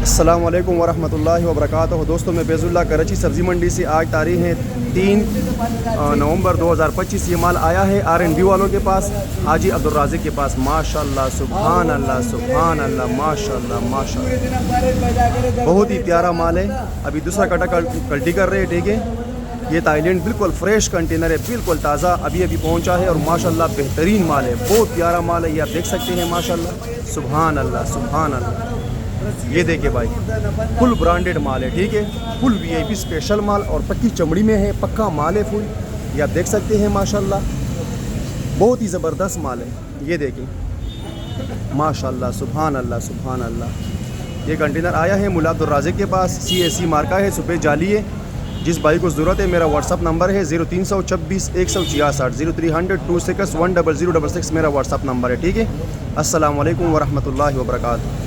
السلام علیکم ورحمۃ اللہ وبرکاتہ۔ دوستوں میں بیض اللہ کراچی سبزی منڈی سے آج تاریخ ہے 3 نومبر 2025۔ یہ مال آیا ہے RNB والوں کے پاس، حاجی عبدالرازق کے پاس۔ ماشاء اللہ سبحان اللہ سبحان اللہ، ماشاء اللہ ماشاء اللہ، بہت ہی پیارا مال ہے۔ ابھی دوسرا کٹا کلٹی کر رہے ہیں، ٹھیک ہے۔ یہ تھائی لینڈ بالکل فریش کنٹینر ہے، بالکل تازہ ابھی پہنچا ہے، اور ماشاء اللہ بہترین مال ہے، بہت پیارا مال ہے۔ یہ آپ دیکھ سکتے ہیں، ماشاء اللہ سبحان اللہ سبحان اللہ۔ یہ دیکھیں بھائی، فل برانڈیڈ مال ہے، ٹھیک ہے، فل VIP اسپیشل مال، اور پکی چمڑی میں ہے، پکا مال ہے فل۔ یہ آپ دیکھ سکتے ہیں، ماشاء اللہ بہت ہی زبردست مال ہے۔ یہ دیکھیں ماشاء اللہ سبحان اللہ سبحان اللہ۔ یہ کنٹینر آیا ہے مولا عبدالرازق کے پاس، CAC مارکا ہے، سفید جالی ہے۔ جس بھائی کو ضرورت ہے، میرا واٹس اپ نمبر ہے 0326 166 0300 26 10066، میرا واٹس اپ نمبر ہے، ٹھیک ہے۔ السلام علیکم ورحمۃ اللہ وبرکاتہ۔